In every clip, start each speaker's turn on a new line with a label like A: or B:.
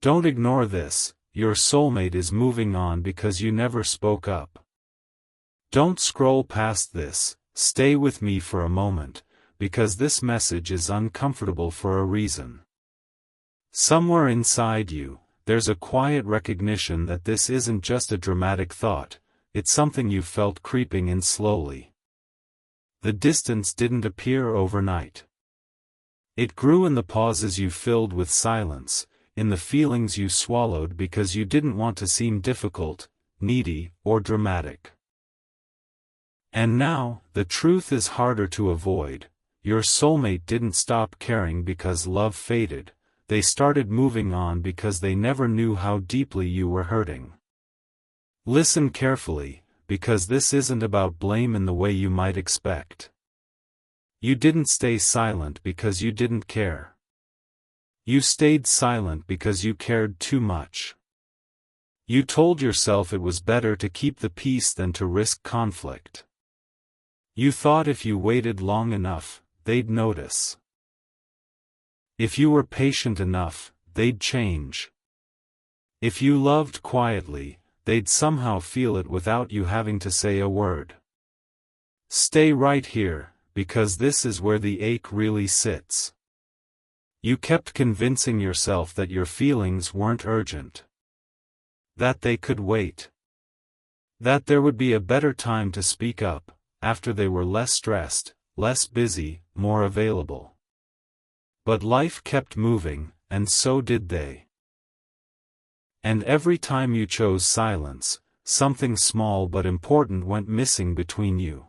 A: Don't ignore this, your soulmate is moving on because you never spoke up. Don't scroll past this, stay with me for a moment, because this message is uncomfortable for a reason. Somewhere inside you, there's a quiet recognition that this isn't just a dramatic thought, it's something you felt creeping in slowly. The distance didn't appear overnight. It grew in the pauses you filled with silence, in the feelings you swallowed because you didn't want to seem difficult, needy, or dramatic. And now, the truth is harder to avoid. Your soulmate didn't stop caring because love faded, they started moving on because they never knew how deeply you were hurting. Listen carefully, because this isn't about blame in the way you might expect. You didn't stay silent because you didn't care. You stayed silent because you cared too much. You told yourself it was better to keep the peace than to risk conflict. You thought if you waited long enough, they'd notice. If you were patient enough, they'd change. If you loved quietly, they'd somehow feel it without you having to say a word. Stay right here, because this is where the ache really sits. You kept convincing yourself that your feelings weren't urgent. That they could wait. That there would be a better time to speak up, after they were less stressed, less busy, more available. But life kept moving, and so did they. And every time you chose silence, something small but important went missing between you.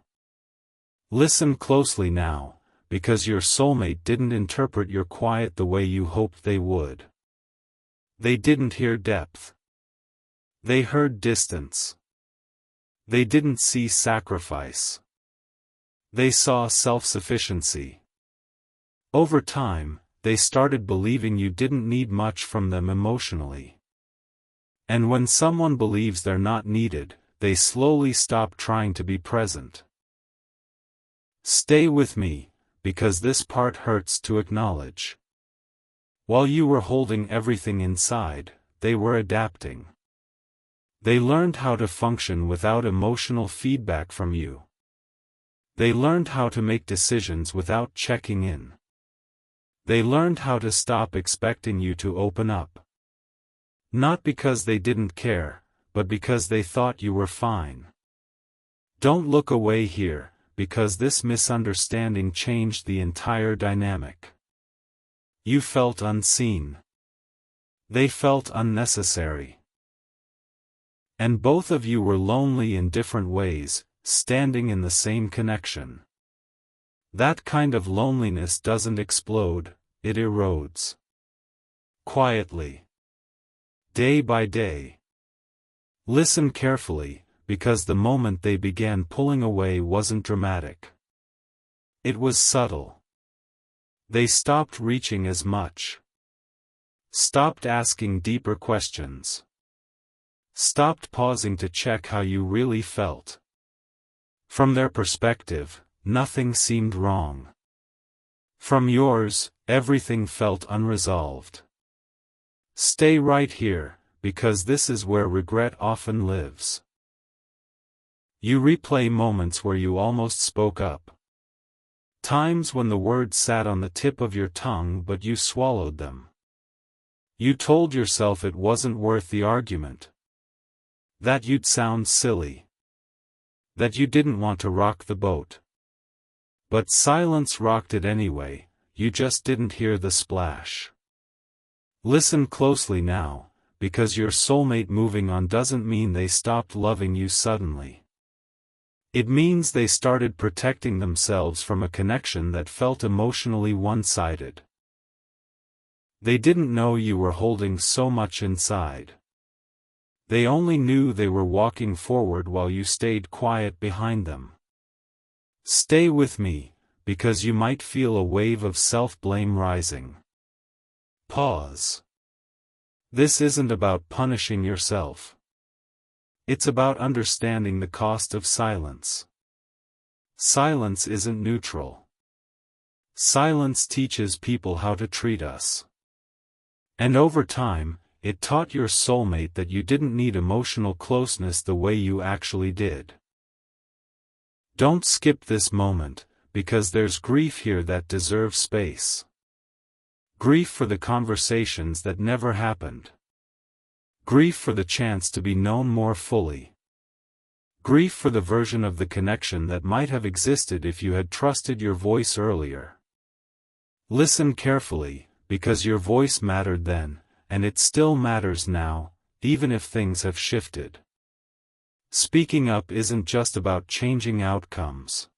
A: Listen closely now, because your soulmate didn't interpret your quiet the way you hoped they would. They didn't hear depth. They heard distance. They didn't see sacrifice. They saw self-sufficiency. Over time, they started believing you didn't need much from them emotionally. And when someone believes they're not needed, they slowly stop trying to be present. Stay with me, because this part hurts to acknowledge. While you were holding everything inside, they were adapting. They learned how to function without emotional feedback from you. They learned how to make decisions without checking in. They learned how to stop expecting you to open up. Not because they didn't care, but because they thought you were fine. Don't look away here, because this misunderstanding changed the entire dynamic. You felt unseen. They felt unnecessary. And both of you were lonely in different ways, standing in the same connection. That kind of loneliness doesn't explode, it erodes. Quietly. Day by day. Listen carefully, because the moment they began pulling away wasn't dramatic. It was subtle. They stopped reaching as much. Stopped asking deeper questions. Stopped pausing to check how you really felt. From their perspective, nothing seemed wrong. From yours, everything felt unresolved. Stay right here, because this is where regret often lives. You replay moments where you almost spoke up. Times when the words sat on the tip of your tongue but you swallowed them. You told yourself it wasn't worth the argument. That you'd sound silly. That you didn't want to rock the boat. But silence rocked it anyway, you just didn't hear the splash. Listen closely now, because your soulmate moving on doesn't mean they stopped loving you suddenly. It means they started protecting themselves from a connection that felt emotionally one-sided. They didn't know you were holding so much inside. They only knew they were walking forward while you stayed quiet behind them. Stay with me, because you might feel a wave of self-blame rising. Pause. This isn't about punishing yourself. It's about understanding the cost of silence. Silence isn't neutral. Silence teaches people how to treat us. And over time, it taught your soulmate that you didn't need emotional closeness the way you actually did. Don't skip this moment, because there's grief here that deserves space. Grief for the conversations that never happened. Grief for the chance to be known more fully. Grief for the version of the connection that might have existed if you had trusted your voice earlier. Listen carefully, because your voice mattered then, and it still matters now, even if things have shifted. Speaking up isn't just about changing outcomes.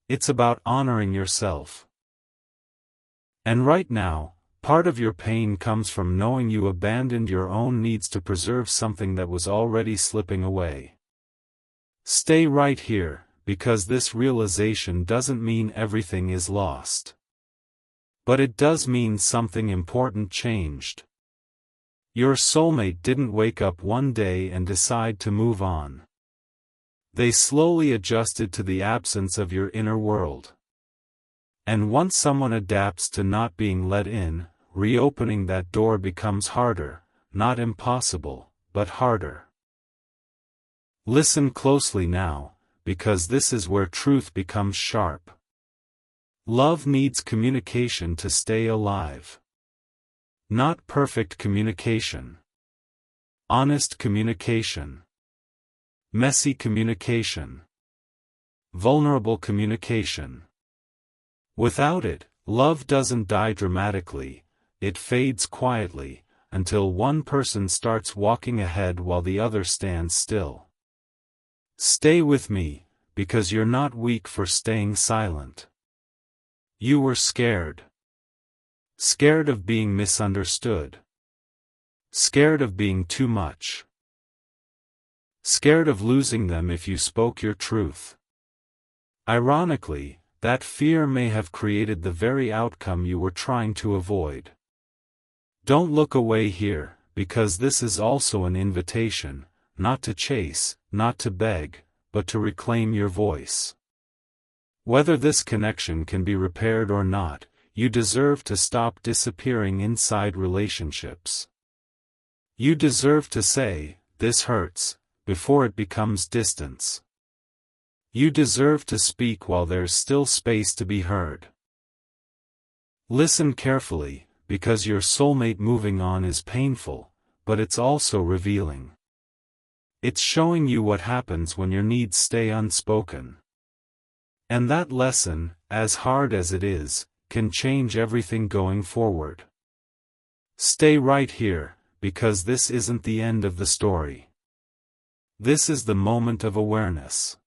A: It's about honoring yourself. And right now, part of your pain comes from knowing you abandoned your own needs to preserve something that was already slipping away. Stay right here, because this realization doesn't mean everything is lost. But it does mean something important changed. Your soulmate didn't wake up one day and decide to move on. They slowly adjusted to the absence of your inner world. And once someone adapts to not being let in, reopening that door becomes harder, not impossible, but harder. Listen closely now, because this is where truth becomes sharp. Love needs communication to stay alive. Not perfect communication. Honest communication. Messy communication. Vulnerable communication. Without it, love doesn't die dramatically, it fades quietly, until one person starts walking ahead while the other stands still. Stay with me, because you're not weak for staying silent. You were scared. Scared of being misunderstood. Scared of being too much. Scared of losing them if you spoke your truth. Ironically, that fear may have created the very outcome you were trying to avoid. Don't look away here, because this is also an invitation, not to chase, not to beg, but to reclaim your voice. Whether this connection can be repaired or not, you deserve to stop disappearing inside relationships. You deserve to say, "This hurts," before it becomes distance. You deserve to speak while there's still space to be heard. Listen carefully, because your soulmate moving on is painful, but it's also revealing. It's showing you what happens when your needs stay unspoken. And that lesson, as hard as it is, can change everything going forward. Stay right here, because this isn't the end of the story. This is the moment of awareness.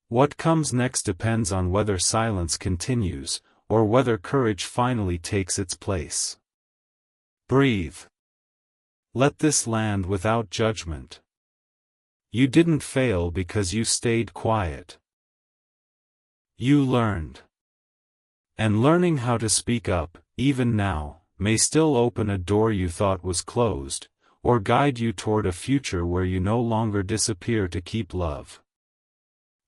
A: What comes next depends on whether silence continues, or whether courage finally takes its place. Breathe. Let this land without judgment. You didn't fail because you stayed quiet. You learned. And learning how to speak up, even now, may still open a door you thought was closed, or guide you toward a future where you no longer disappear to keep love.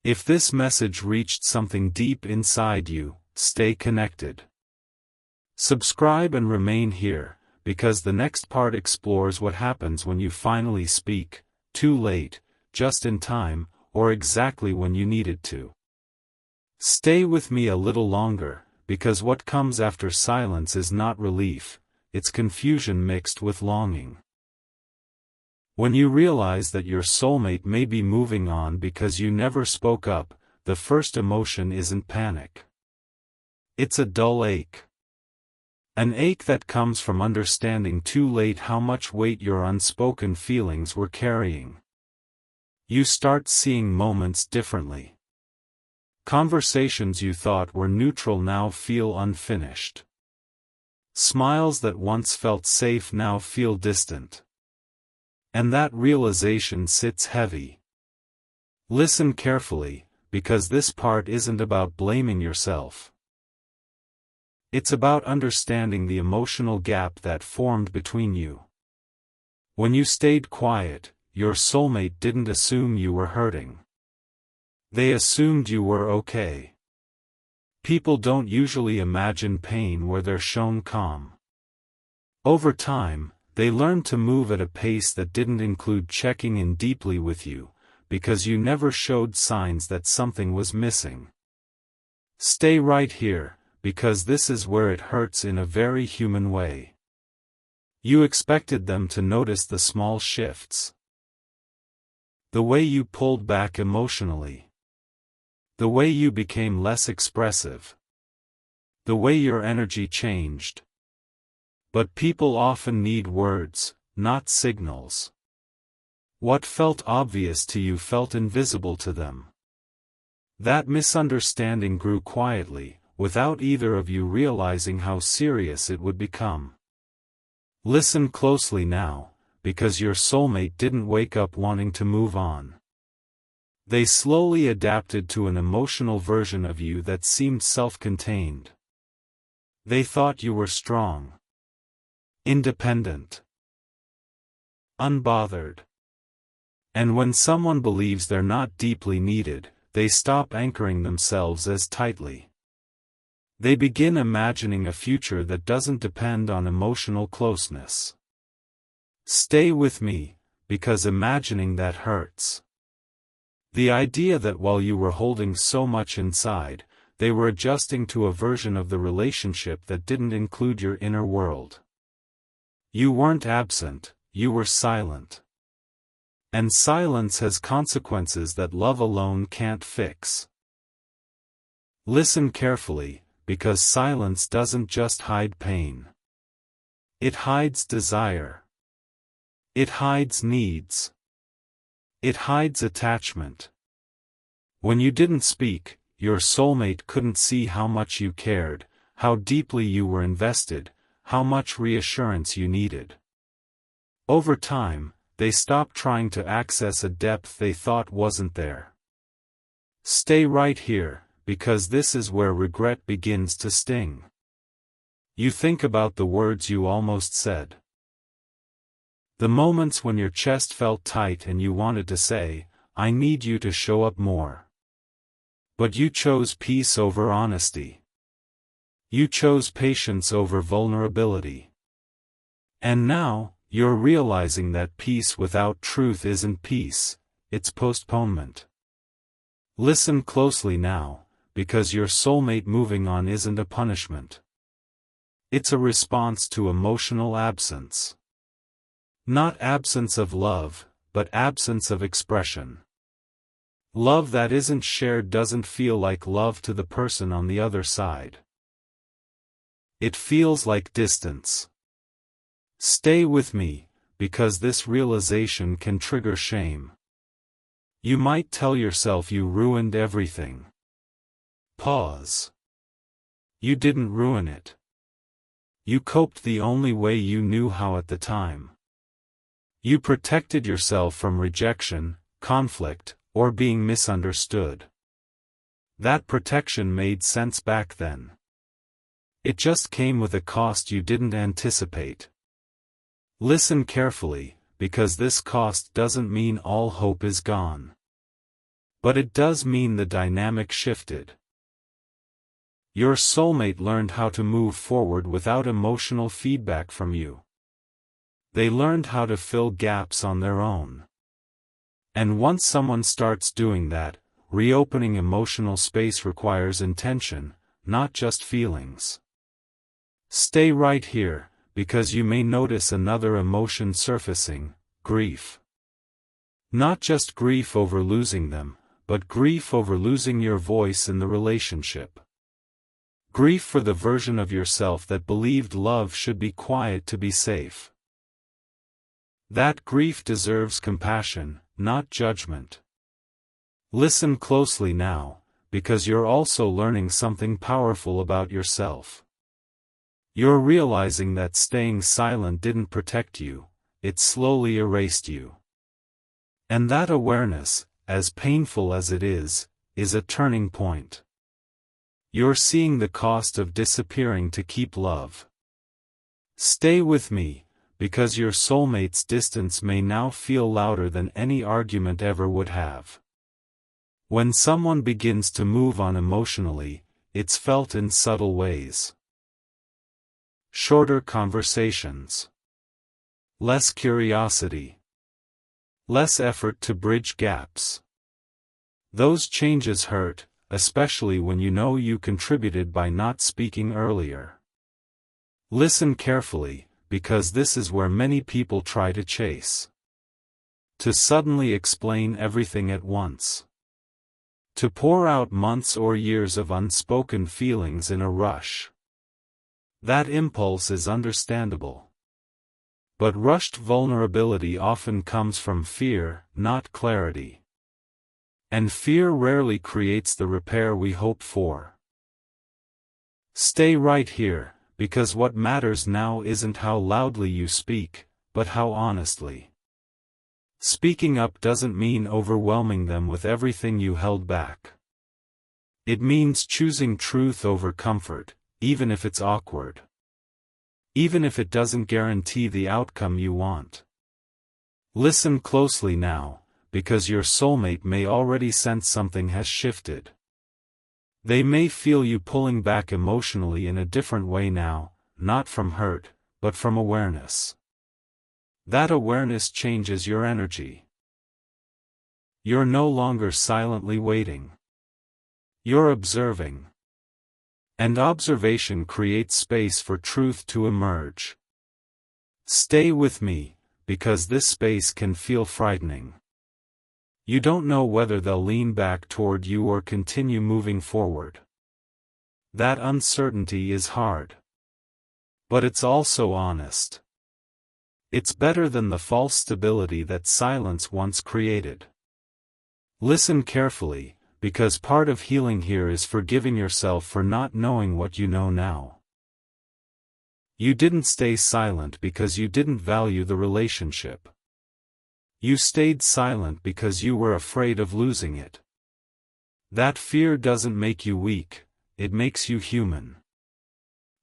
A: If this message reached something deep inside you, stay connected. Subscribe and remain here, because the next part explores what happens when you finally speak, too late, just in time, or exactly when you needed to. Stay with me a little longer, because what comes after silence is not relief, it's confusion mixed with longing. When you realize that your soulmate may be moving on because you never spoke up, the first emotion isn't panic. It's a dull ache. An ache that comes from understanding too late how much weight your unspoken feelings were carrying. You start seeing moments differently. Conversations you thought were neutral now feel unfinished. Smiles that once felt safe now feel distant. And that realization sits heavy. Listen carefully, because this part isn't about blaming yourself. It's about understanding the emotional gap that formed between you. When you stayed quiet, your soulmate didn't assume you were hurting. They assumed you were okay. People don't usually imagine pain where they're shown calm. Over time, They learned to move at a pace that didn't include checking in deeply with you, because you never showed signs that something was missing. Stay right here, because this is where it hurts in a very human way. You expected them to notice the small shifts. The way you pulled back emotionally. The way you became less expressive. The way your energy changed. But people often need words, not signals. What felt obvious to you felt invisible to them. That misunderstanding grew quietly, without either of you realizing how serious it would become. Listen closely now, because your soulmate didn't wake up wanting to move on. They slowly adapted to an emotional version of you that seemed self-contained. They thought you were strong, independent, unbothered. And when someone believes they're not deeply needed, they stop anchoring themselves as tightly. They begin imagining a future that doesn't depend on emotional closeness. Stay with me, because imagining that hurts. The idea that while you were holding so much inside, they were adjusting to a version of the relationship that didn't include your inner world. You weren't absent, you were silent. And silence has consequences that love alone can't fix. Listen carefully, because silence doesn't just hide pain. It hides desire. It hides needs. It hides attachment. When you didn't speak, your soulmate couldn't see how much you cared, how deeply you were invested, how much reassurance you needed. Over time, they stopped trying to access a depth they thought wasn't there. Stay right here, because this is where regret begins to sting. You think about the words you almost said. The moments when your chest felt tight and you wanted to say, "I need you to show up more." But you chose peace over honesty. You chose patience over vulnerability. And now, you're realizing that peace without truth isn't peace, it's postponement. Listen closely now, because your soulmate moving on isn't a punishment. It's a response to emotional absence. Not absence of love, but absence of expression. Love that isn't shared doesn't feel like love to the person on the other side. It feels like distance. Stay with me, because this realization can trigger shame. You might tell yourself you ruined everything. Pause. You didn't ruin it. You coped the only way you knew how at the time. You protected yourself from rejection, conflict, or being misunderstood. That protection made sense back then. It just came with a cost you didn't anticipate. Listen carefully, because this cost doesn't mean all hope is gone. But it does mean the dynamic shifted. Your soulmate learned how to move forward without emotional feedback from you. They learned how to fill gaps on their own. And once someone starts doing that, reopening emotional space requires intention, not just feelings. Stay right here, because you may notice another emotion surfacing: grief. Not just grief over losing them, but grief over losing your voice in the relationship. Grief for the version of yourself that believed love should be quiet to be safe. That grief deserves compassion, not judgment. Listen closely now, because you're also learning something powerful about yourself. You're realizing that staying silent didn't protect you, it slowly erased you. And that awareness, as painful as it is a turning point. You're seeing the cost of disappearing to keep love. Stay with me, because your soulmate's distance may now feel louder than any argument ever would have. When someone begins to move on emotionally, it's felt in subtle ways. Shorter conversations. less curiosity, less effort to bridge gaps. Those changes hurt, especially when you know you contributed by not speaking earlier. Listen carefully, because this is where many people try to chase. To suddenly explain everything at once. To pour out months or years of unspoken feelings in a rush. That impulse is understandable. But rushed vulnerability often comes from fear, not clarity. And fear rarely creates the repair we hope for. Stay right here, because what matters now isn't how loudly you speak, but how honestly. Speaking up doesn't mean overwhelming them with everything you held back. It means choosing truth over comfort, even if it's awkward. Even if it doesn't guarantee the outcome you want. Listen closely now, because your soulmate may already sense something has shifted. They may feel you pulling back emotionally in a different way now, not from hurt, but from awareness. That awareness changes your energy. You're no longer silently waiting. You're observing. And observation creates space for truth to emerge. Stay with me, because this space can feel frightening. You don't know whether they'll lean back toward you or continue moving forward. That uncertainty is hard. But it's also honest. It's better than the false stability that silence once created. Listen carefully, because part of healing here is forgiving yourself for not knowing what you know now. You didn't stay silent because you didn't value the relationship. You stayed silent because you were afraid of losing it. That fear doesn't make you weak, it makes you human.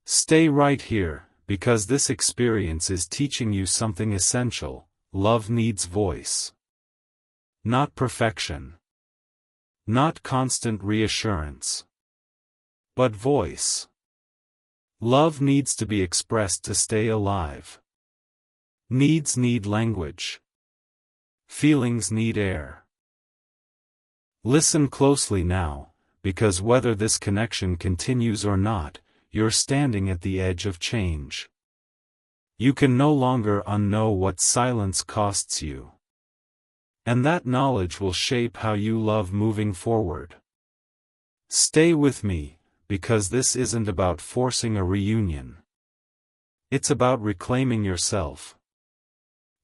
A: Stay right here, because this experience is teaching you something essential. Love needs voice. Not perfection. Not constant reassurance. But voice. Love needs to be expressed to stay alive. Needs need language. Feelings need air. Listen closely now, because whether this connection continues or not, you're standing at the edge of change. You can no longer unknow what silence costs you. And that knowledge will shape how you love moving forward. Stay with me, because this isn't about forcing a reunion. It's about reclaiming yourself.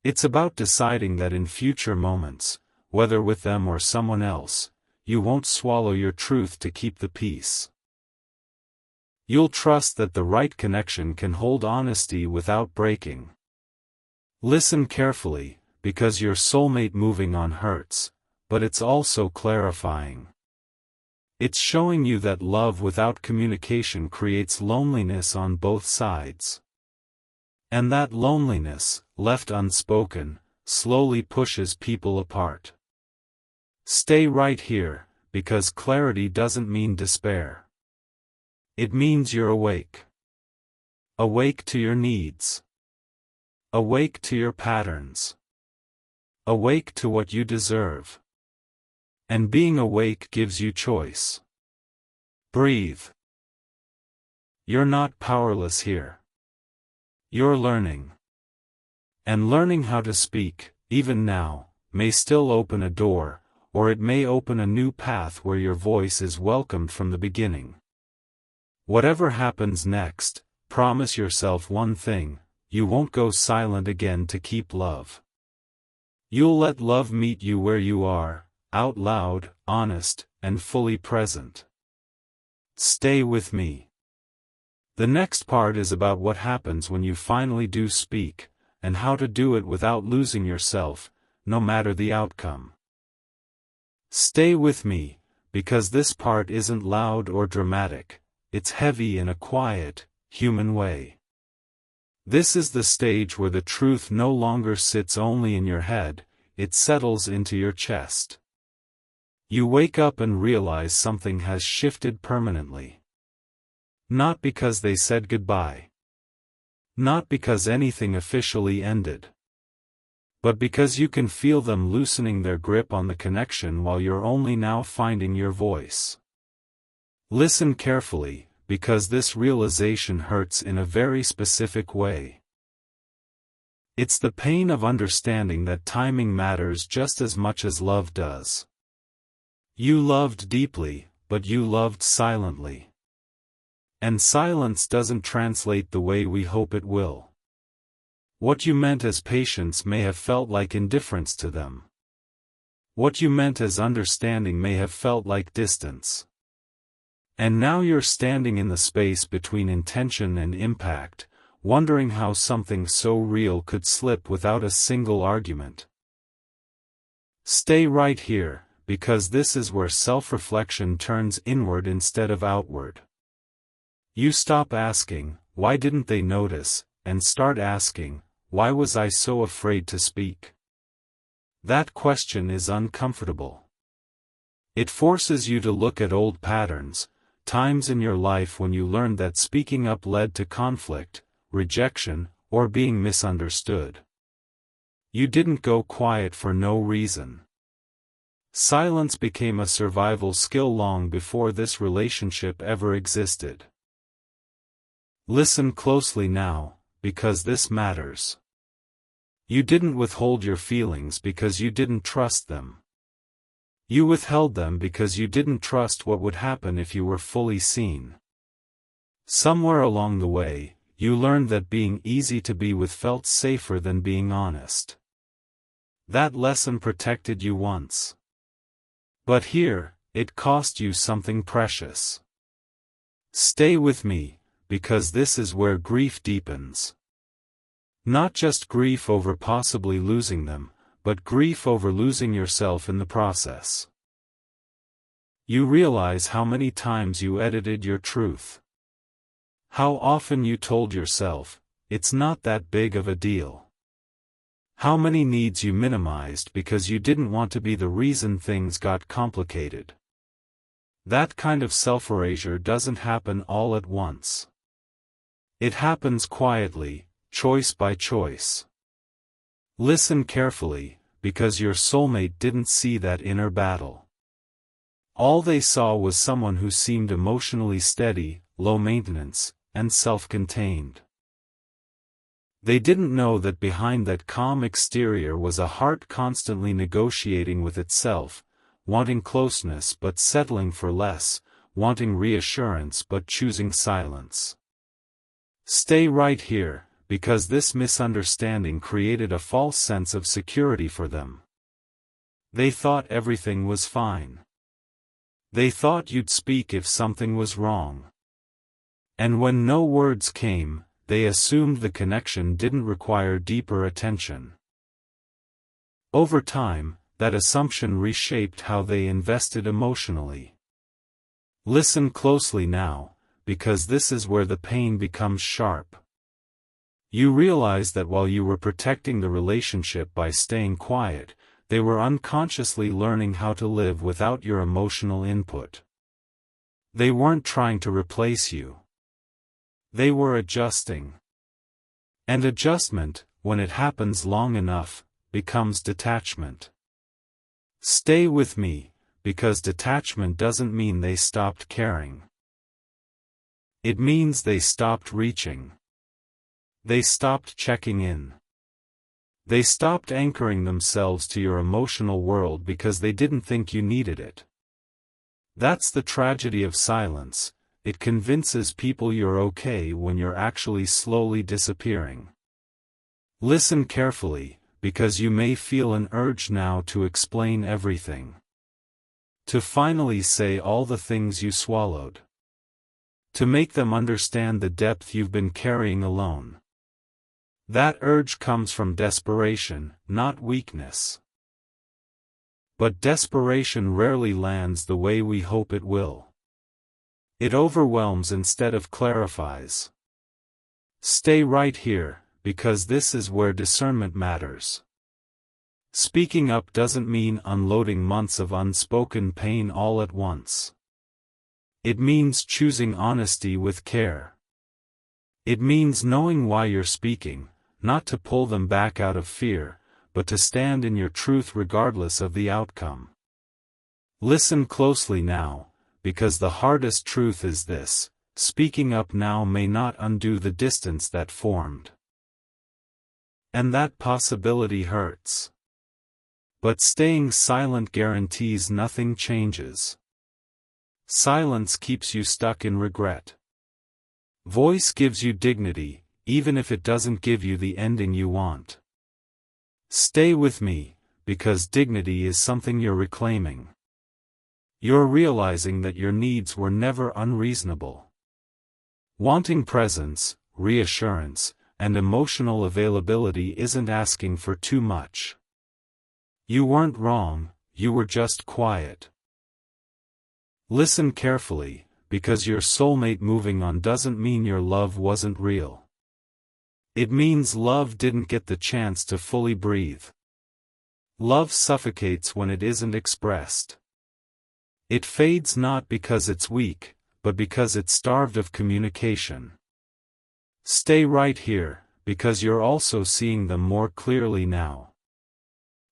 A: It's about deciding that in future moments, whether with them or someone else, you won't swallow your truth to keep the peace. You'll trust that the right connection can hold honesty without breaking. Listen carefully, because your soulmate moving on hurts, but it's also clarifying. It's showing you that love without communication creates loneliness on both sides. And that loneliness, left unspoken, slowly pushes people apart. Stay right here, because clarity doesn't mean despair. It means you're awake. Awake to your needs. Awake to your patterns. Awake to what you deserve. And being awake gives you choice. Breathe. You're not powerless here. You're learning. And learning how to speak, even now, may still open a door, or it may open a new path where your voice is welcomed from the beginning. Whatever happens next, promise yourself one thing: you won't go silent again to keep love. You'll let love meet you where you are, out loud, honest, and fully present. Stay with me. The next part is about what happens when you finally do speak, and how to do it without losing yourself, no matter the outcome. Stay with me, because this part isn't loud or dramatic, it's heavy in a quiet, human way. This is the stage where the truth no longer sits only in your head, it settles into your chest. You wake up and realize something has shifted permanently. Not because they said goodbye. Not because anything officially ended. but because you can feel them loosening their grip on the connection while you're only now finding your voice. Listen carefully, because this realization hurts in a very specific way. It's the pain of understanding that timing matters just as much as love does. You loved deeply, but you loved silently. And silence doesn't translate the way we hope it will. What you meant as patience may have felt like indifference to them. What you meant as understanding may have felt like distance. And now you're standing in the space between intention and impact, wondering how something so real could slip without a single argument. Stay right here, because this is where self-reflection turns inward instead of outward. You stop asking, "Why didn't they notice?" and start asking, "Why was I so afraid to speak?" That question is uncomfortable. It forces you to look at old patterns, times in your life when you learned that speaking up led to conflict, rejection, or being misunderstood. You didn't go quiet for no reason. Silence became a survival skill long before this relationship ever existed. Listen closely now, because this matters. You didn't withhold your feelings because you didn't trust them. You withheld them because you didn't trust what would happen if you were fully seen. Somewhere along the way, you learned that being easy to be with felt safer than being honest. That lesson protected you once. But here, it cost you something precious. Stay with me, because this is where grief deepens. Not just grief over possibly losing them, but grief over losing yourself in the process. You realize how many times you edited your truth. How often you told yourself, "It's not that big of a deal." How many needs you minimized because you didn't want to be the reason things got complicated. That kind of self-erasure doesn't happen all at once. It happens quietly, choice by choice. Listen carefully, because your soulmate didn't see that inner battle. All they saw was someone who seemed emotionally steady, low maintenance, and self-contained. They didn't know that behind that calm exterior was a heart constantly negotiating with itself, wanting closeness but settling for less, wanting reassurance but choosing silence. Stay right here, because this misunderstanding created a false sense of security for them. They thought everything was fine. They thought you'd speak if something was wrong. And when no words came, they assumed the connection didn't require deeper attention. Over time, that assumption reshaped how they invested emotionally. Listen closely now, because this is where the pain becomes sharp. You realize that while you were protecting the relationship by staying quiet, they were unconsciously learning how to live without your emotional input. They weren't trying to replace you. They were adjusting. And adjustment, when it happens long enough, becomes detachment. Stay with me, because detachment doesn't mean they stopped caring. It means they stopped reaching. They stopped checking in. They stopped anchoring themselves to your emotional world because they didn't think you needed it. That's the tragedy of silence. It convinces people you're okay when you're actually slowly disappearing. Listen carefully, because you may feel an urge now to explain everything. To finally say all the things you swallowed. To make them understand the depth you've been carrying alone. That urge comes from desperation, not weakness. But desperation rarely lands the way we hope it will. It overwhelms instead of clarifies. Stay right here, because this is where discernment matters. Speaking up doesn't mean unloading months of unspoken pain all at once. It means choosing honesty with care. It means knowing why you're speaking, not to pull them back out of fear, but to stand in your truth regardless of the outcome. Listen closely now, because the hardest truth is this: speaking up now may not undo the distance that formed. And that possibility hurts. But staying silent guarantees nothing changes. Silence keeps you stuck in regret. Voice gives you dignity, even if it doesn't give you the ending you want. Stay with me, because dignity is something you're reclaiming. You're realizing that your needs were never unreasonable. Wanting presence, reassurance, and emotional availability isn't asking for too much. You weren't wrong, you were just quiet. Listen carefully, because your soulmate moving on doesn't mean your love wasn't real. It means love didn't get the chance to fully breathe. Love suffocates when it isn't expressed. It fades not because it's weak, but because it's starved of communication. Stay right here, because you're also seeing them more clearly now.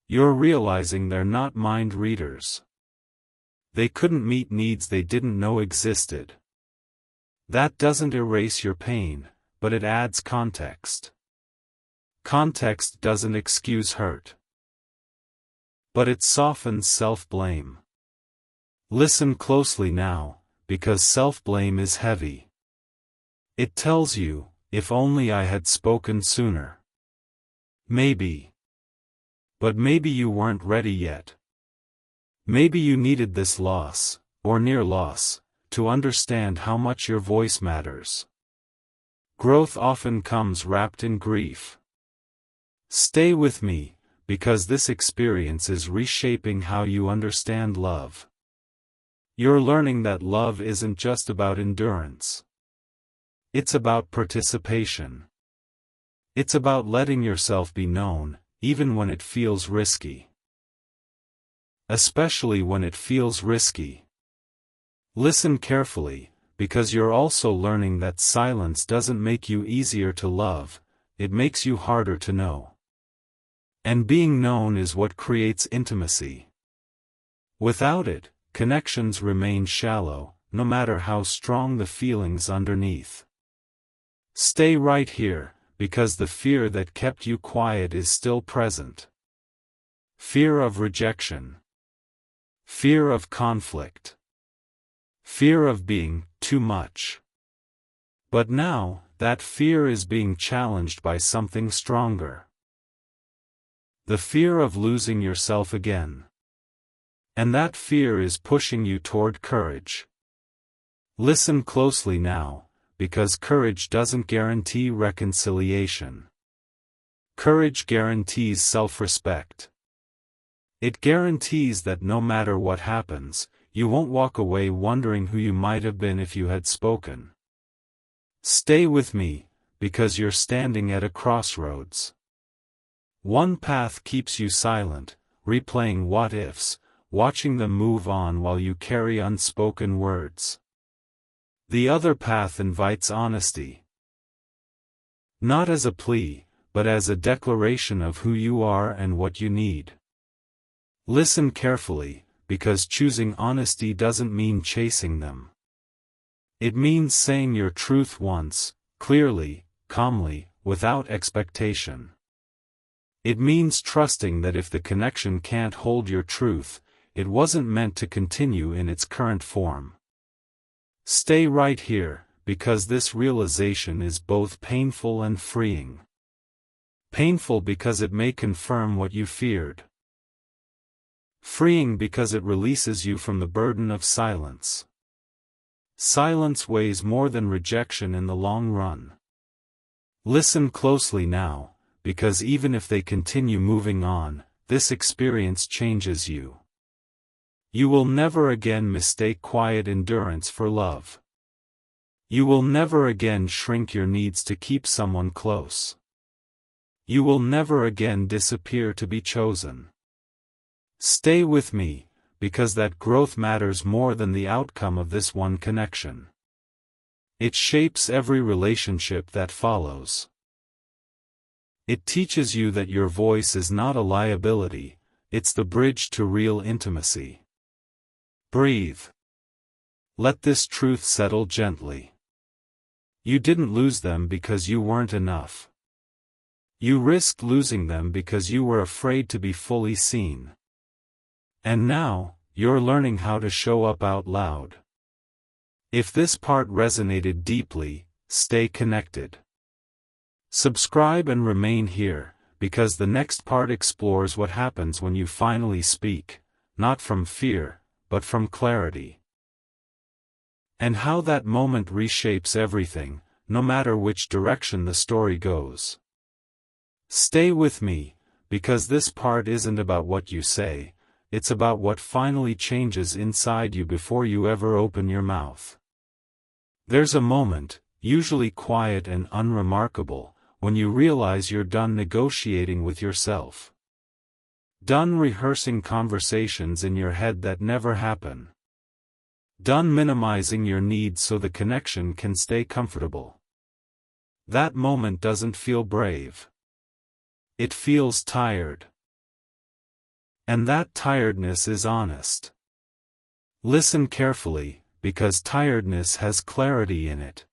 A: You're realizing they're not mind readers. They couldn't meet needs they didn't know existed. That doesn't erase your pain, but it adds context. Context doesn't excuse hurt, but it softens self-blame. Listen closely now, because self-blame is heavy. It tells you, if only I had spoken sooner. Maybe. But maybe you weren't ready yet. Maybe you needed this loss, or near loss, to understand how much your voice matters. Growth often comes wrapped in grief. Stay with me, because this experience is reshaping how you understand love. You're learning that love isn't just about endurance. It's about participation. It's about letting yourself be known, even when it feels risky. Especially when it feels risky. Listen carefully, because you're also learning that silence doesn't make you easier to love, it makes you harder to know. And being known is what creates intimacy. Without it, connections remain shallow, no matter how strong the feelings underneath. Stay right here, because the fear that kept you quiet is still present. Fear of rejection. Fear of conflict. Fear of being too much. But now, that fear is being challenged by something stronger. The fear of losing yourself again. And that fear is pushing you toward courage. Listen closely now, because courage doesn't guarantee reconciliation. Courage guarantees self-respect. It guarantees that no matter what happens, you won't walk away wondering who you might have been if you had spoken. Stay with me, because you're standing at a crossroads. One path keeps you silent, replaying what-ifs, watching them move on while you carry unspoken words. The other path invites honesty. Not as a plea, but as a declaration of who you are and what you need. Listen carefully, because choosing honesty doesn't mean chasing them. It means saying your truth once, clearly, calmly, without expectation. It means trusting that if the connection can't hold your truth, it wasn't meant to continue in its current form. Stay right here, because this realization is both painful and freeing. Painful because it may confirm what you feared. Freeing because it releases you from the burden of silence. Silence weighs more than rejection in the long run. Listen closely now, because even if they continue moving on, this experience changes you. You will never again mistake quiet endurance for love. You will never again shrink your needs to keep someone close. You will never again disappear to be chosen. Stay with me, because that growth matters more than the outcome of this one connection. It shapes every relationship that follows. It teaches you that your voice is not a liability, it's the bridge to real intimacy. Breathe. Let this truth settle gently. You didn't lose them because you weren't enough. You risked losing them because you were afraid to be fully seen. And now, you're learning how to show up out loud. If this part resonated deeply, stay connected. Subscribe and remain here, because the next part explores what happens when you finally speak, not from fear, but from clarity. And how that moment reshapes everything, no matter which direction the story goes. Stay with me, because this part isn't about what you say, it's about what finally changes inside you before you ever open your mouth. There's a moment, usually quiet and unremarkable, when you realize you're done negotiating with yourself. Done rehearsing conversations in your head that never happen. Done minimizing your needs so the connection can stay comfortable. That moment doesn't feel brave. It feels tired. And that tiredness is honest. Listen carefully, because tiredness has clarity in it.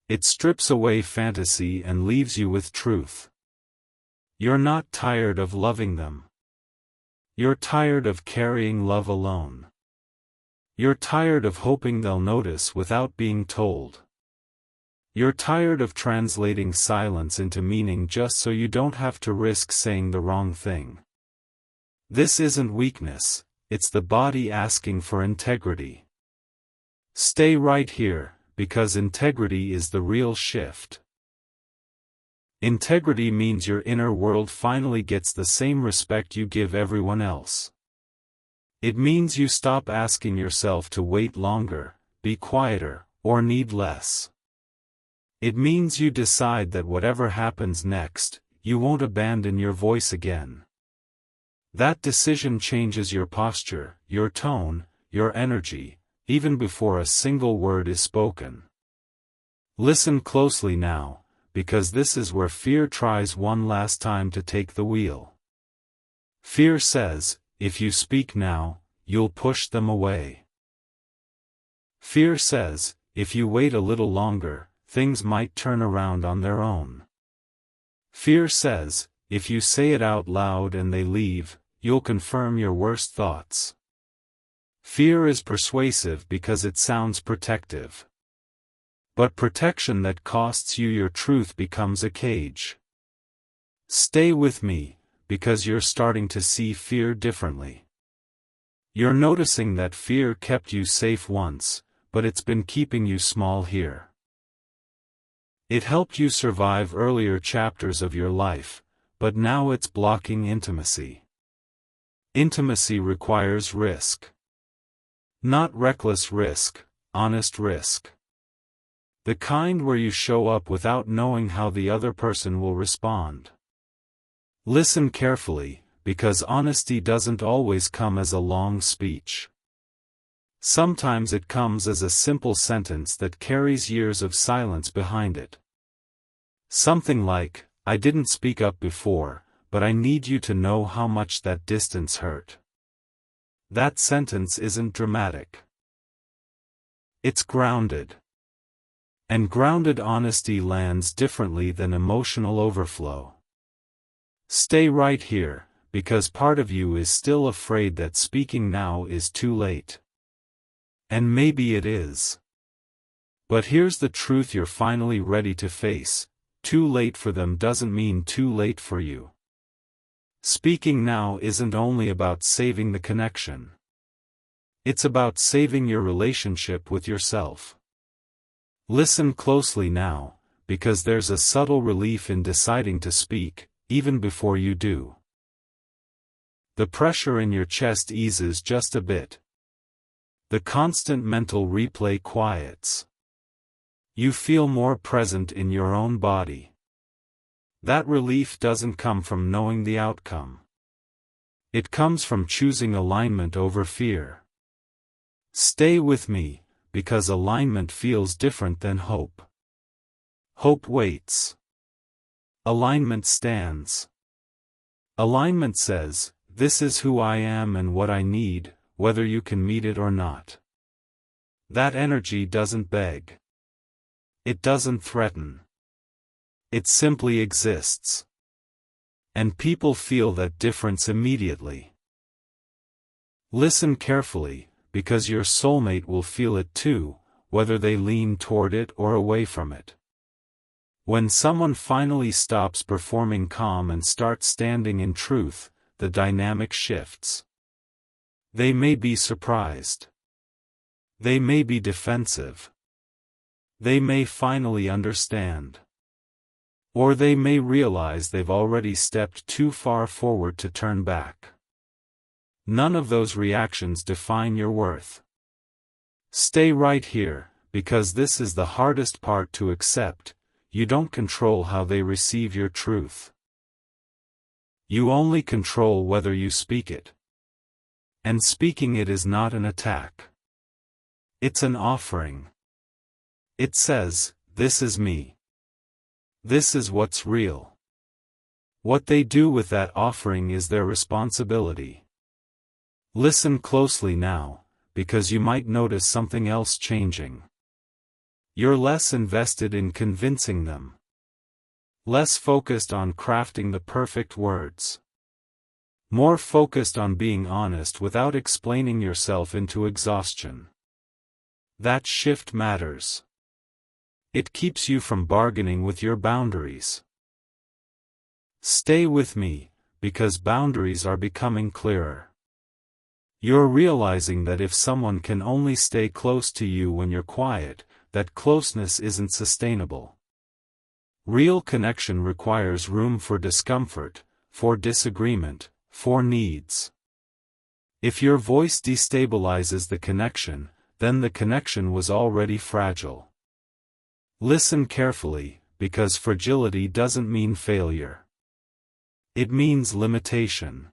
A: It strips away fantasy and leaves you with truth. You're not tired of loving them. You're tired of carrying love alone. You're tired of hoping they'll notice without being told. You're tired of translating silence into meaning just so you don't have to risk saying the wrong thing. This isn't weakness, it's the body asking for integrity. Stay right here, because integrity is the real shift. Integrity means your inner world finally gets the same respect you give everyone else. It means you stop asking yourself to wait longer, be quieter, or need less. It means you decide that whatever happens next, you won't abandon your voice again. That decision changes your posture, your tone, your energy, even before a single word is spoken. Listen closely now, because this is where fear tries one last time to take the wheel. Fear says, if you speak now, you'll push them away. Fear says, if you wait a little longer, things might turn around on their own. Fear says, if you say it out loud and they leave, you'll confirm your worst thoughts. Fear is persuasive because it sounds protective. But protection that costs you your truth becomes a cage. Stay with me, because you're starting to see fear differently. You're noticing that fear kept you safe once, but it's been keeping you small here. It helped you survive earlier chapters of your life, but now it's blocking intimacy. Intimacy requires risk. Not reckless risk, honest risk. The kind where you show up without knowing how the other person will respond. Listen carefully, because honesty doesn't always come as a long speech. Sometimes it comes as a simple sentence that carries years of silence behind it. Something like, I didn't speak up before, but I need you to know how much that distance hurt. That sentence isn't dramatic. It's grounded. And grounded honesty lands differently than emotional overflow. Stay right here, because part of you is still afraid that speaking now is too late. And maybe it is. But here's the truth you're finally ready to face: too late for them doesn't mean too late for you. Speaking now isn't only about saving the connection. It's about saving your relationship with yourself. Listen closely now, because there's a subtle relief in deciding to speak, even before you do. The pressure in your chest eases just a bit. The constant mental replay quiets. You feel more present in your own body. That relief doesn't come from knowing the outcome. It comes from choosing alignment over fear. Stay with me, because alignment feels different than hope. Hope waits. Alignment stands. Alignment says, this is who I am and what I need, whether you can meet it or not. That energy doesn't beg. It doesn't threaten. It simply exists. And people feel that difference immediately. Listen carefully, because your soulmate will feel it too, whether they lean toward it or away from it. When someone finally stops performing calm and starts standing in truth, the dynamic shifts. They may be surprised. They may be defensive. They may finally understand. Or they may realize they've already stepped too far forward to turn back. None of those reactions define your worth. Stay right here, because this is the hardest part to accept. You don't control how they receive your truth. You only control whether you speak it. And speaking it is not an attack. It's an offering. It says, this is me. This is what's real. What they do with that offering is their responsibility. Listen closely now, because you might notice something else changing. You're less invested in convincing them. Less focused on crafting the perfect words. More focused on being honest without explaining yourself into exhaustion. That shift matters. It keeps you from bargaining with your boundaries. Stay with me, because boundaries are becoming clearer. You're realizing that if someone can only stay close to you when you're quiet, that closeness isn't sustainable. Real connection requires room for discomfort, for disagreement, for needs. If your voice destabilizes the connection, then the connection was already fragile. Listen carefully, because fragility doesn't mean failure. It means limitation.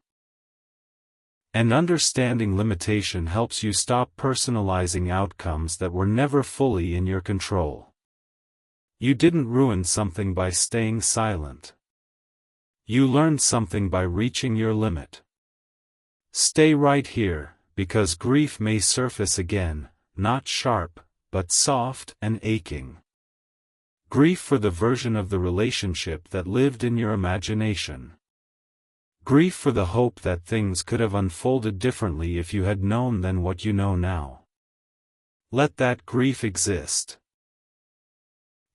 A: And understanding limitation helps you stop personalizing outcomes that were never fully in your control. You didn't ruin something by staying silent. You learned something by reaching your limit. Stay right here, because grief may surface again, not sharp, but soft and aching. Grief for the version of the relationship that lived in your imagination. Grief for the hope that things could have unfolded differently if you had known than what you know now. Let that grief exist.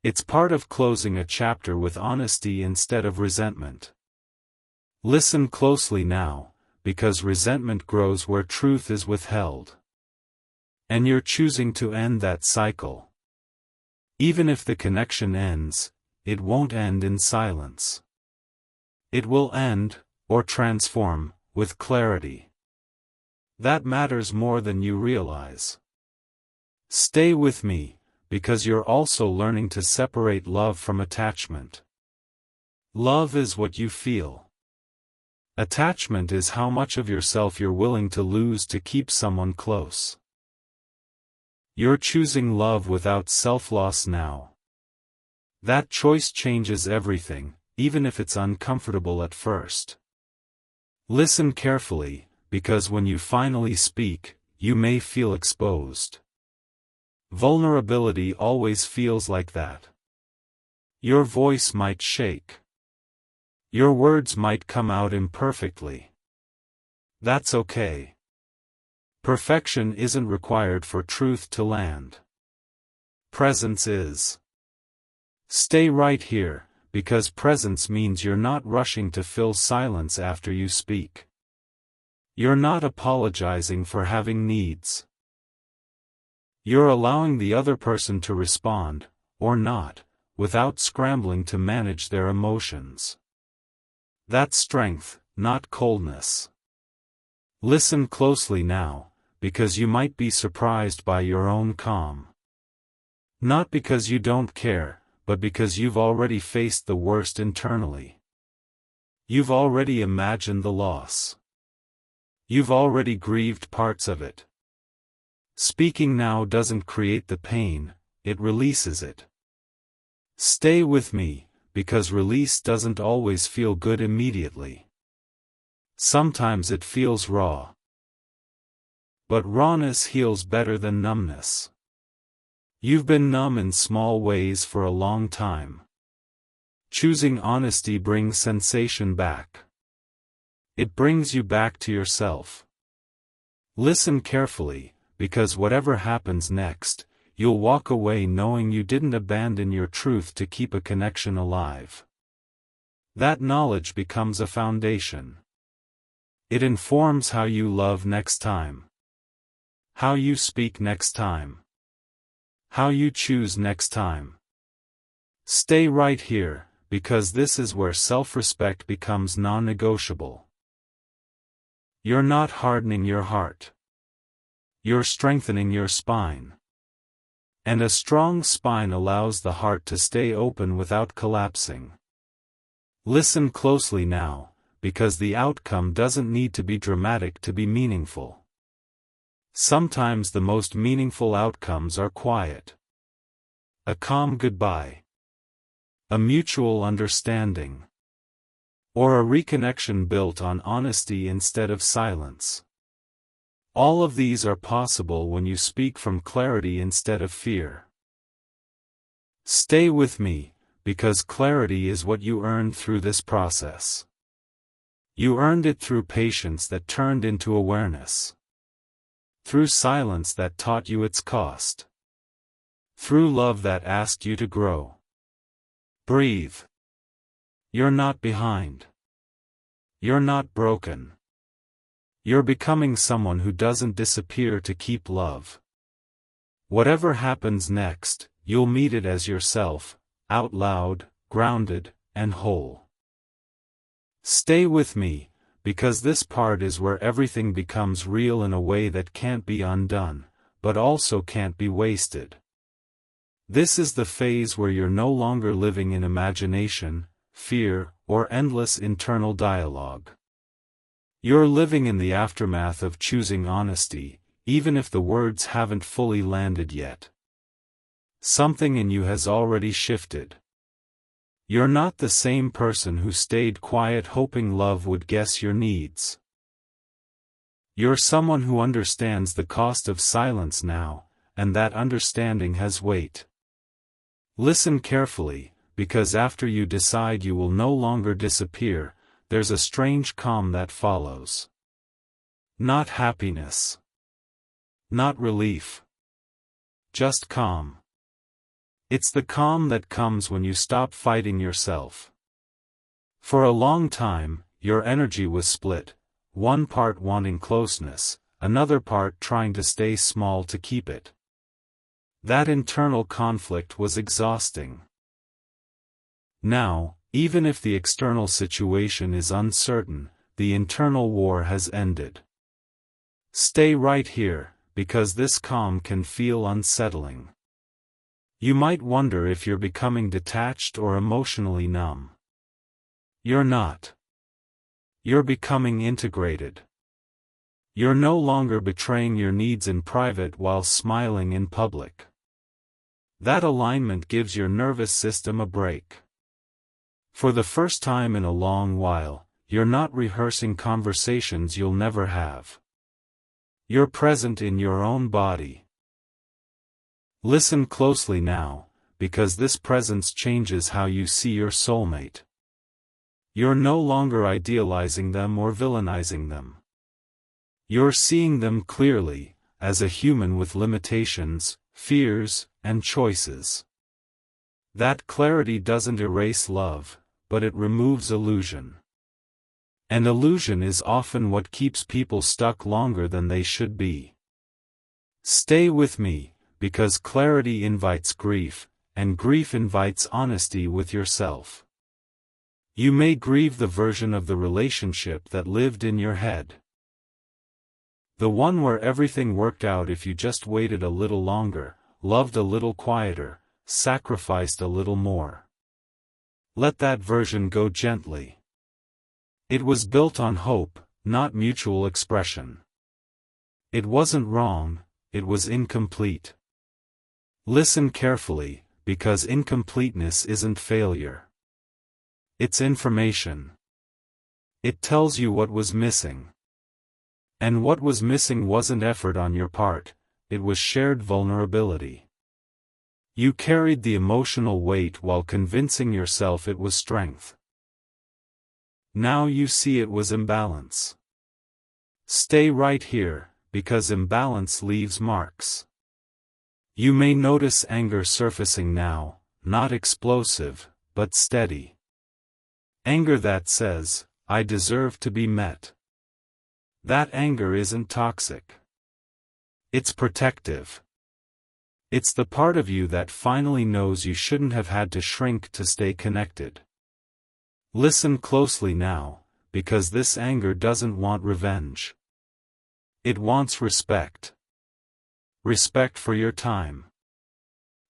A: It's part of closing a chapter with honesty instead of resentment. Listen closely now, because resentment grows where truth is withheld. And you're choosing to end that cycle. Even if the connection ends, it won't end in silence. It will end, or transform, with clarity. That matters more than you realize. Stay with me, because you're also learning to separate love from attachment. Love is what you feel. Attachment is how much of yourself you're willing to lose to keep someone close. You're choosing love without self-loss now. That choice changes everything, even if it's uncomfortable at first. Listen carefully, because when you finally speak, you may feel exposed. Vulnerability always feels like that. Your voice might shake. Your words might come out imperfectly. That's okay. Perfection isn't required for truth to land. Presence is. Stay right here, because presence means you're not rushing to fill silence after you speak. You're not apologizing for having needs. You're allowing the other person to respond, or not, without scrambling to manage their emotions. That's strength, not coldness. Listen closely now, because you might be surprised by your own calm. Not because you don't care, but because you've already faced the worst internally. You've already imagined the loss. You've already grieved parts of it. Speaking now doesn't create the pain, it releases it. Stay with me, because release doesn't always feel good immediately. Sometimes it feels raw. But rawness heals better than numbness. You've been numb in small ways for a long time. Choosing honesty brings sensation back. It brings you back to yourself. Listen carefully, because whatever happens next, you'll walk away knowing you didn't abandon your truth to keep a connection alive. That knowledge becomes a foundation. It informs how you love next time, how you speak next time, how you choose next time. Stay right here, because this is where self-respect becomes non-negotiable. You're not hardening your heart. You're strengthening your spine. And a strong spine allows the heart to stay open without collapsing. Listen closely now, because the outcome doesn't need to be dramatic to be meaningful. Sometimes the most meaningful outcomes are quiet. A calm goodbye. A mutual understanding. Or a reconnection built on honesty instead of silence. All of these are possible when you speak from clarity instead of fear. Stay with me, because clarity is what you earned through this process. You earned it through patience that turned into awareness. Through silence that taught you its cost. Through love that asked you to grow. Breathe. You're not behind. You're not broken. You're becoming someone who doesn't disappear to keep love. Whatever happens next, you'll meet it as yourself, out loud, grounded, and whole. Stay with me, because this part is where everything becomes real in a way that can't be undone, but also can't be wasted. This is the phase where you're no longer living in imagination, fear, or endless internal dialogue. You're living in the aftermath of choosing honesty, even if the words haven't fully landed yet. Something in you has already shifted. You're not the same person who stayed quiet hoping love would guess your needs. You're someone who understands the cost of silence now, and that understanding has weight. Listen carefully, because after you decide you will no longer disappear, there's a strange calm that follows. Not happiness. Not relief. Just calm. It's the calm that comes when you stop fighting yourself. For a long time, your energy was split, one part wanting closeness, another part trying to stay small to keep it. That internal conflict was exhausting. Now, even if the external situation is uncertain, the internal war has ended. Stay right here, because this calm can feel unsettling. You might wonder if you're becoming detached or emotionally numb. You're not. You're becoming integrated. You're no longer betraying your needs in private while smiling in public. That alignment gives your nervous system a break. For the first time in a long while, you're not rehearsing conversations you'll never have. You're present in your own body. Listen closely now, because this presence changes how you see your soulmate. You're no longer idealizing them or villainizing them. You're seeing them clearly, as a human with limitations, fears, and choices. That clarity doesn't erase love, but it removes illusion. And illusion is often what keeps people stuck longer than they should be. Stay with me, because clarity invites grief, and grief invites honesty with yourself. You may grieve the version of the relationship that lived in your head. The one where everything worked out if you just waited a little longer, loved a little quieter, sacrificed a little more. Let that version go gently. It was built on hope, not mutual expression. It wasn't wrong, it was incomplete. Listen carefully, because incompleteness isn't failure. It's information. It tells you what was missing. And what was missing wasn't effort on your part, it was shared vulnerability. You carried the emotional weight while convincing yourself it was strength. Now you see it was imbalance. Stay right here, because imbalance leaves marks. You may notice anger surfacing now, not explosive, but steady. Anger that says, "I deserve to be met." That anger isn't toxic. It's protective. It's the part of you that finally knows you shouldn't have had to shrink to stay connected. Listen closely now, because this anger doesn't want revenge. It wants respect. Respect for your time.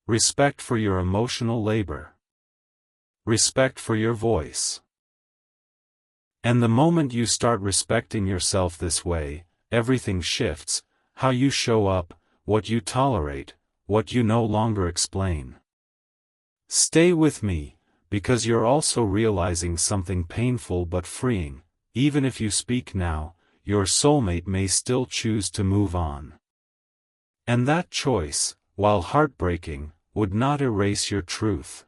A: Respect for your emotional labor. Respect for your voice. And the moment you start respecting yourself this way, everything shifts: how you show up, what you tolerate, what you no longer explain. Stay with me, because you're also realizing something painful but freeing. Even if you speak now, your soulmate may still choose to move on. And that choice, while heartbreaking, would not erase your truth.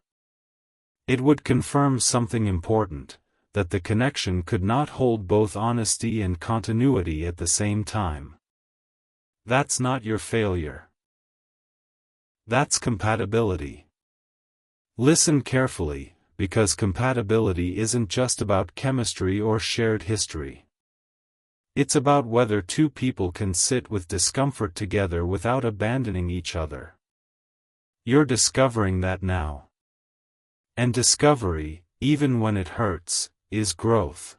A: It would confirm something important: that the connection could not hold both honesty and continuity at the same time. That's not your failure. That's compatibility. Listen carefully, because compatibility isn't just about chemistry or shared history. It's about whether two people can sit with discomfort together without abandoning each other. You're discovering that now. And discovery, even when it hurts, is growth.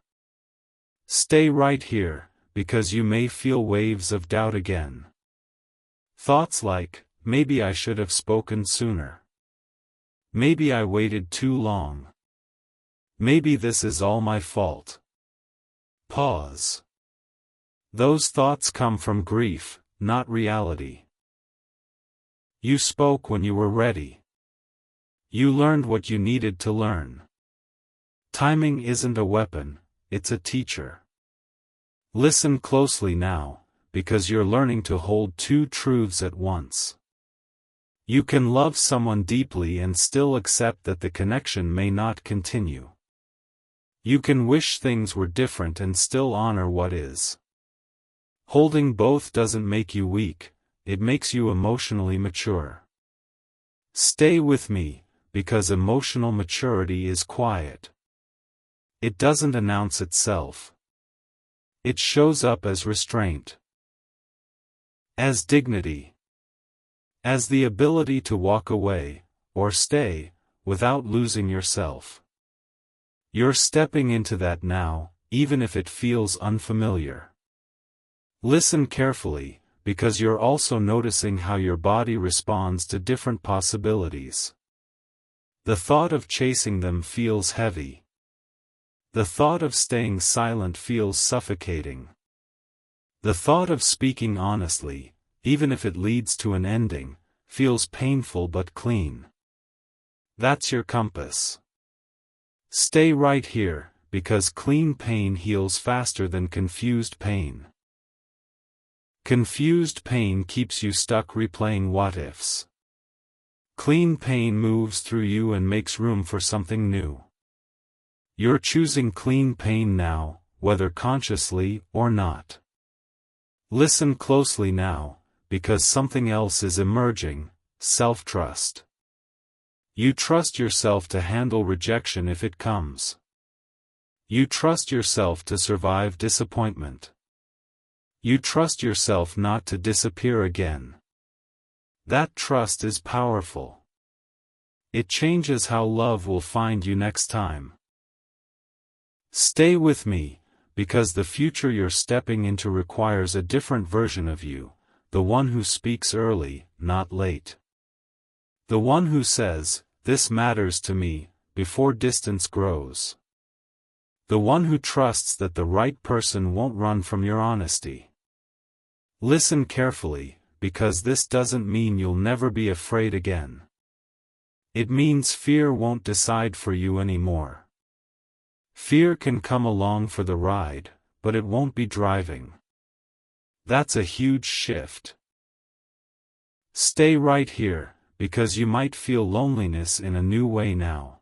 A: Stay right here, because you may feel waves of doubt again. Thoughts like, "Maybe I should have spoken sooner. Maybe I waited too long. Maybe this is all my fault." Pause. Those thoughts come from grief, not reality. You spoke when you were ready. You learned what you needed to learn. Timing isn't a weapon, it's a teacher. Listen closely now, because you're learning to hold two truths at once. You can love someone deeply and still accept that the connection may not continue. You can wish things were different and still honor what is. Holding both doesn't make you weak, it makes you emotionally mature. Stay with me, because emotional maturity is quiet. It doesn't announce itself. It shows up as restraint, as dignity, as the ability to walk away, or stay, without losing yourself. You're stepping into that now, even if it feels unfamiliar. Listen carefully, because you're also noticing how your body responds to different possibilities. The thought of chasing them feels heavy. The thought of staying silent feels suffocating. The thought of speaking honestly, even if it leads to an ending, feels painful but clean. That's your compass. Stay right here, because clean pain heals faster than confused pain. Confused pain keeps you stuck replaying what-ifs. Clean pain moves through you and makes room for something new. You're choosing clean pain now, whether consciously or not. Listen closely now, because something else is emerging: self-trust. You trust yourself to handle rejection if it comes. You trust yourself to survive disappointment. You trust yourself not to disappear again. That trust is powerful. It changes how love will find you next time. Stay with me, because the future you're stepping into requires a different version of you, the one who speaks early, not late. The one who says, "This matters to me," before distance grows. The one who trusts that the right person won't run from your honesty. Listen carefully, because this doesn't mean you'll never be afraid again. It means fear won't decide for you anymore. Fear can come along for the ride, but it won't be driving. That's a huge shift. Stay right here, because you might feel loneliness in a new way now.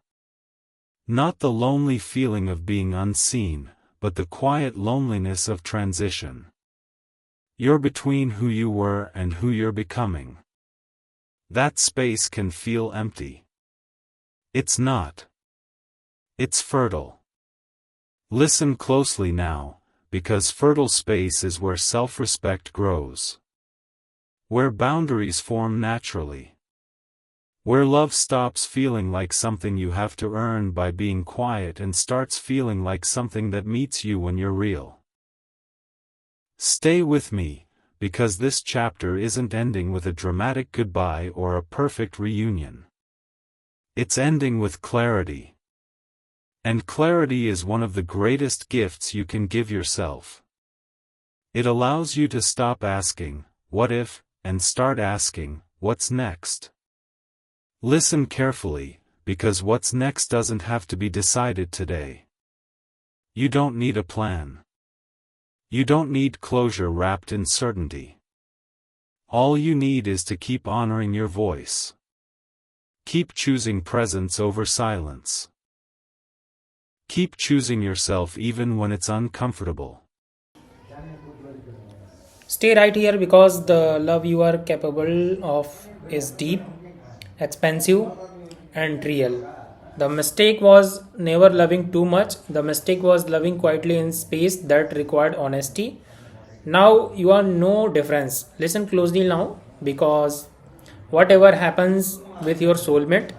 A: Not the lonely feeling of being unseen, but the quiet loneliness of transition. You're between who you were and who you're becoming. That space can feel empty. It's not. It's fertile. Listen closely now, because fertile space is where self-respect grows. Where boundaries form naturally. Where love stops feeling like something you have to earn by being quiet and starts feeling like something that meets you when you're real. Stay with me, because this chapter isn't ending with a dramatic goodbye or a perfect reunion. It's ending with clarity. And clarity is one of the greatest gifts you can give yourself. It allows you to stop asking, "What if?" and start asking, "What's next?" Listen carefully, because what's next doesn't have to be decided today. You don't need a plan. You don't need closure wrapped in certainty. All you need is to keep honoring your voice. Keep choosing presence over silence. Keep choosing yourself even when it's uncomfortable.
B: Stay right here because the love you are capable of is deep, expensive, and real. The mistake was never loving too much, the mistake was loving quietly in space that required honesty. Now you are no difference. Listen closely now because whatever happens with your soulmate,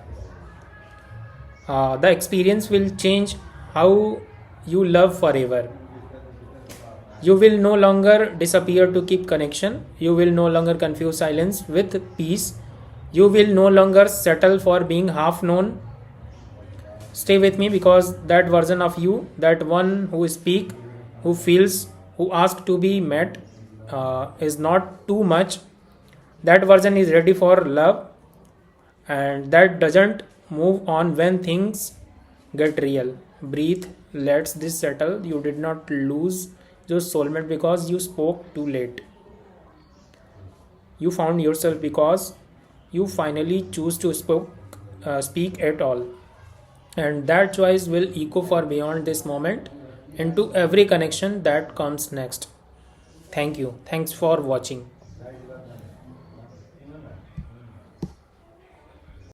B: the experience will change how you love forever. You will no longer disappear to keep connection. You will no longer confuse silence with peace. You will no longer settle for being half known. Stay with me because that version of you, that one who speaks, who feels, who asks to be met, is not too much. That version is ready for love and that doesn't move on when things get real. Breathe, let this settle. You did not lose your soulmate because you spoke too late. You found yourself because you finally choose to speak at all. And that choice will echo far beyond this moment into every connection that comes next. Thank you. Thanks for watching.